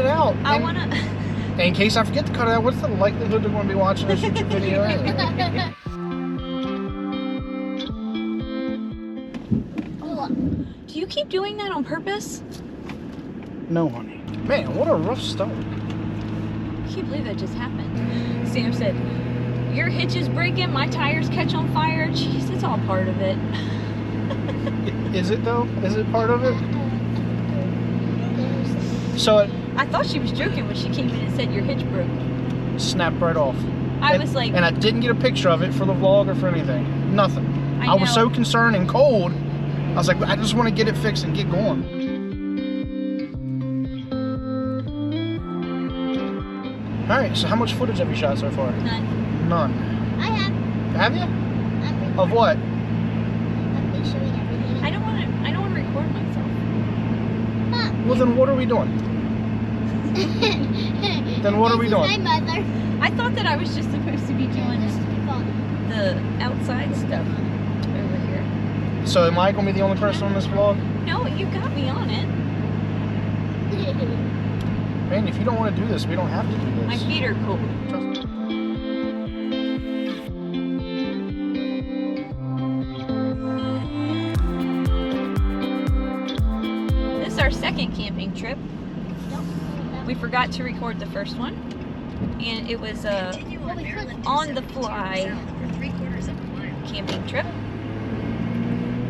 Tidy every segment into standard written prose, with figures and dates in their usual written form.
out. I want to... In case I forget to cut it out, what's the likelihood they're going to be watching this YouTube video anyway? Do you keep doing that on purpose? No, honey. Man, what a rough start. I can't believe that just happened. Sam said, your hitch is breaking, my tires catch on fire. Jeez, it's all part of it. Is it though? Is it part of it? So it I thought she was joking when she came in and said your hitch broke. snapped right off. I was like... And I didn't get a picture of it for the vlog or for anything. Nothing. I was so concerned and cold. I was like, I just want to get it fixed and get going. Alright, so how much footage have you shot so far? None. None. I have. Have you? Of what? I've been showing everything. I don't want to record myself. Mom. Well, then what are we doing? Then what are we doing? My mother. I thought that I was just supposed to be doing This is my father. the outside stuff over here. So am I going to be the only person on this vlog? No, you got me on it. Man, if you don't want to do this, we don't have to do this. My feet are cold. This is our second camping trip. We forgot to record the first one, and it was a on-the-fly camping trip,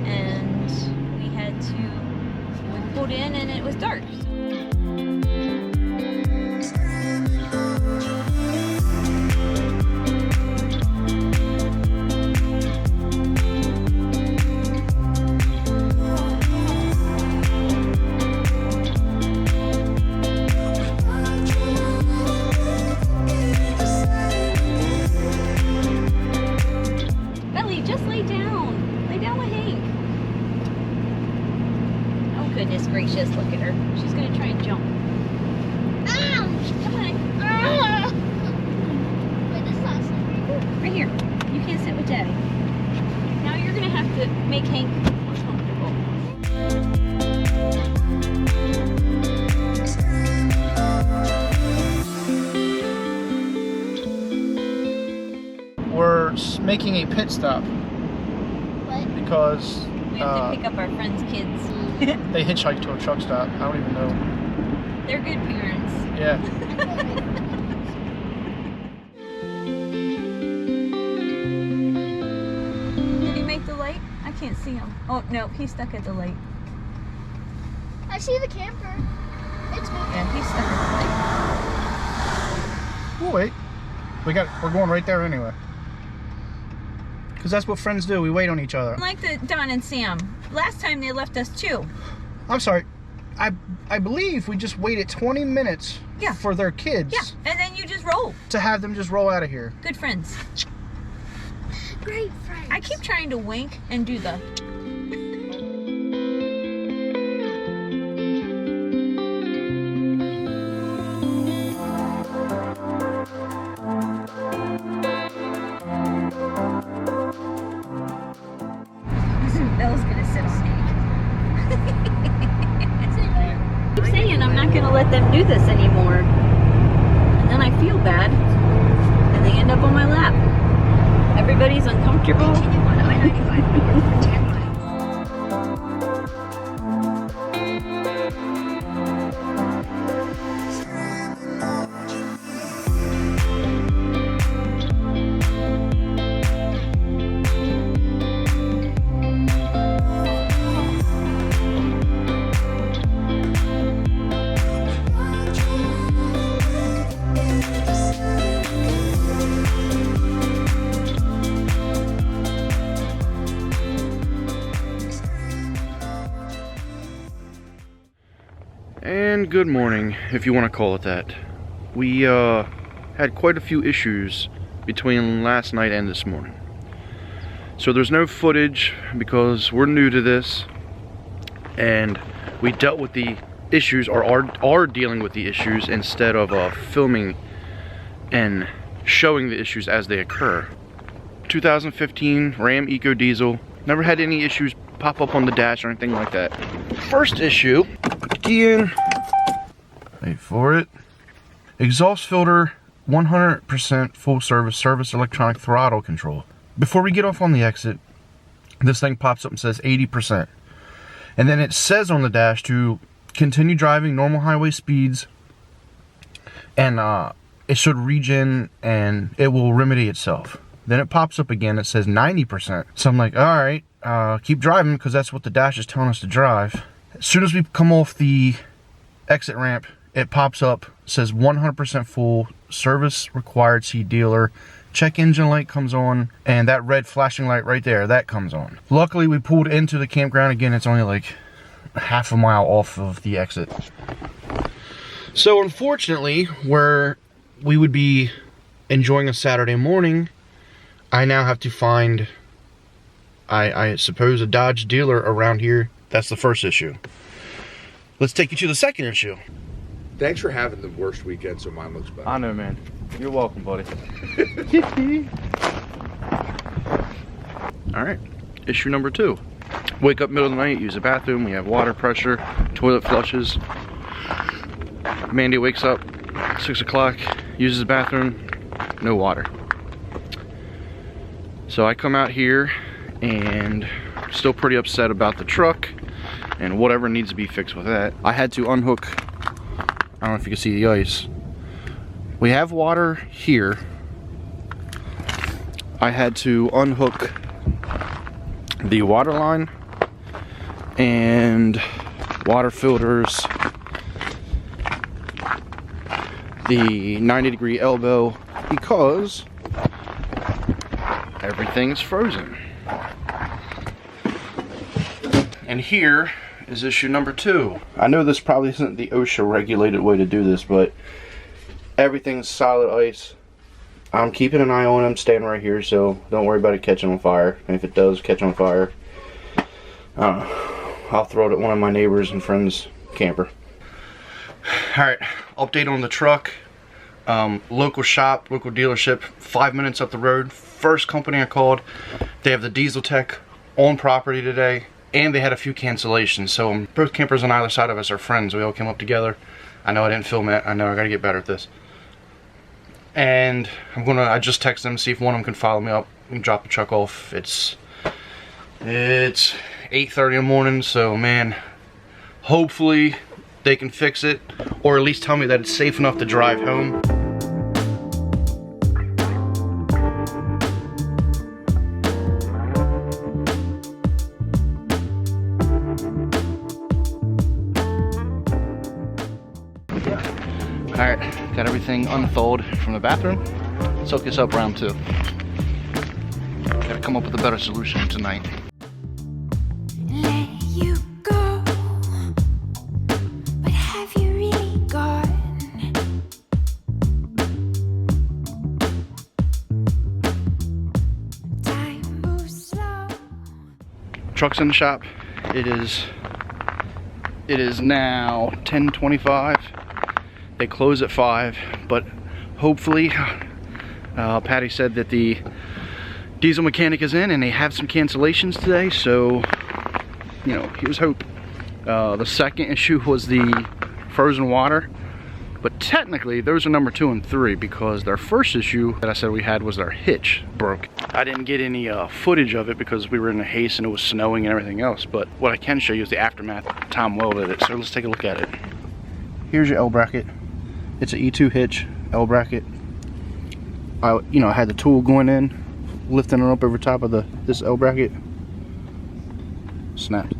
and we pulled in and it was dark. Goodness gracious, look at her. She's gonna try and jump. Ouch! Come on. Wait, this last one. Right here. You can't sit with Daddy. Now you're gonna have to make Hank more comfortable. We're making a pit stop What? because We have to pick up our friends' kids. they hitchhiked to a truck stop. I don't even know. They're good parents. Yeah. Did he make the light? I can't see him. Oh, no, he's stuck at the light. I see the camper. It's moving. Yeah, he's stuck at We'll wait. We're going right there anyway. Because that's what friends do. We wait on each other. the light. Like the Don and Sam. Last time they left us too. I'm sorry. I believe we just waited 20 minutes for their kids. Yeah, and then you just roll. To have them just roll out of here. Good friends. Great friends. I keep trying to wink and do the... Bella's gonna sit on Hank. I keep saying I'm not gonna let them do this anymore. And then I feel bad. And they end up on my lap. Everybody's uncomfortable. Continue on I-95 north for 10 miles. And good morning, if you want to call it that. We had quite a few issues between last night and this morning. So there's no footage because we're new to this, and we dealt with the issues, or are dealing with the issues, instead of filming and showing the issues as they occur. 2015 Ram Eco Diesel. Never had any issues pop up on the dash or anything like that. First issue, Ian Wait for it. Exhaust filter, 100% full service electronic throttle control. Before we get off on the exit, this thing pops up and says 80%. And then it says on the dash to continue driving normal highway speeds, and it should regen and it will remedy itself. Then it pops up again, it says 90%. So I'm like, all right, keep driving, because that's what the dash is telling us to drive. As soon as we come off the exit ramp, it pops up, says 100% full, service required, see dealer. Check engine light comes on, and that red flashing light right there, that comes on. Luckily, we pulled into the campground. Again, it's only like half a mile off of the exit. So unfortunately, where we would be enjoying a Saturday morning, I now have to find, I suppose, a Dodge dealer around here. That's the first issue. Let's take you to the second issue. Thanks for having the worst weekend, so mine looks better. I know, man. You're welcome, buddy. Alright, issue number 2. Wake up middle of the night, use the bathroom, we have water pressure, toilet flushes. Mandy wakes up, 6 o'clock, uses the bathroom, no water. So I come out here and still pretty upset about the truck and whatever needs to be fixed with that. I had to unhook, I don't know if you can see the ice. We have water here. I had to unhook the water line and water filters, the 90-degree elbow, because everything's frozen. And here is issue number 2. I know this probably isn't the OSHA regulated way to do this, but everything's solid ice. I'm keeping an eye on them, staying right here, so don't worry about it catching on fire. And if it does catch on fire, I'll throw it at one of my neighbors and friends' camper. Alright, update on the truck. Local shop, local dealership, 5 minutes up the road. First company I called. They have the diesel tech on property today, and they had a few cancellations. So both campers on either side of us are friends. We all came up together. I know I didn't film it. I know I gotta get better at this. And I just texted them to see if one of them can follow me up and drop the truck off. It's 8:30 in the morning, so man, hopefully they can fix it, or at least tell me that it's safe enough to drive home. Alright, got everything unfold from the bathroom. Let's hook this up round 2. Gotta come up with a better solution tonight. Let you go, but have you really gone? Time moves slow. Truck's in the shop. It is now 10:25. They close at 5, but hopefully, Patty said that the diesel mechanic is in and they have some cancellations today, so, you know, here's hope. The second issue was the frozen water, but technically those are number 2 and 3, because their first issue that I said we had was their hitch broke. I didn't get any footage of it because we were in a haze and it was snowing and everything else, but what I can show you is the aftermath. Tom welded it, so let's take a look at it. Here's your L bracket. It's an E2 hitch, L bracket. I had the tool going in, lifting it up over top of this L bracket. Snapped.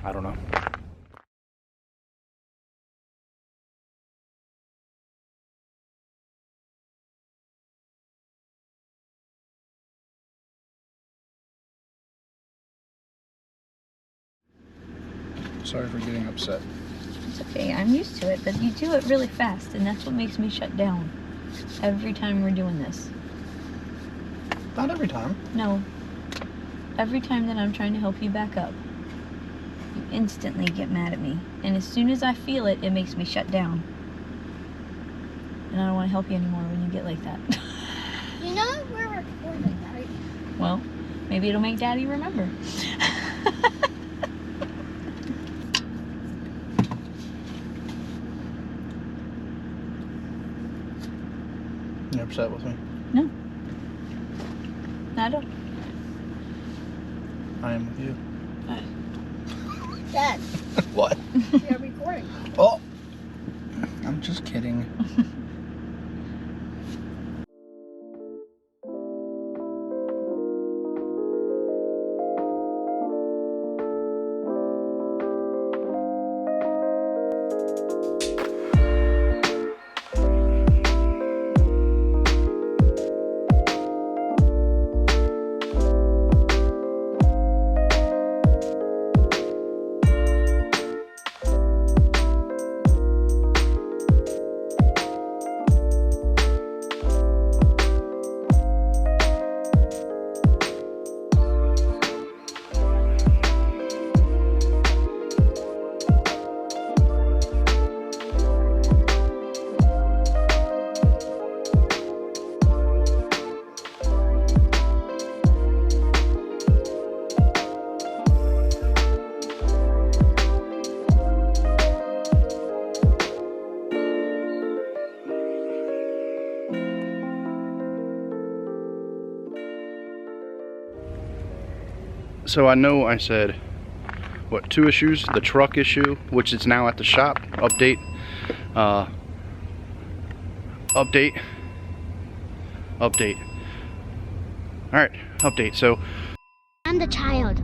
I don't know. Sorry for getting upset. It's okay, I'm used to it, but you do it really fast, and that's what makes me shut down every time we're doing this. Not every time. No. Every time that I'm trying to help you back up, you instantly get mad at me. And as soon as I feel it, it makes me shut down. And I don't want to help you anymore when you get like that. You know we're recording, right? Well, maybe it'll make Daddy remember. upset with me. No. Not at all. I am with you. Dad, What? we are recording. Oh! I'm just kidding. So I know I said, what, 2 issues? The truck issue, which is now at the shop. Update. Update. Alright, update. So I'm the child.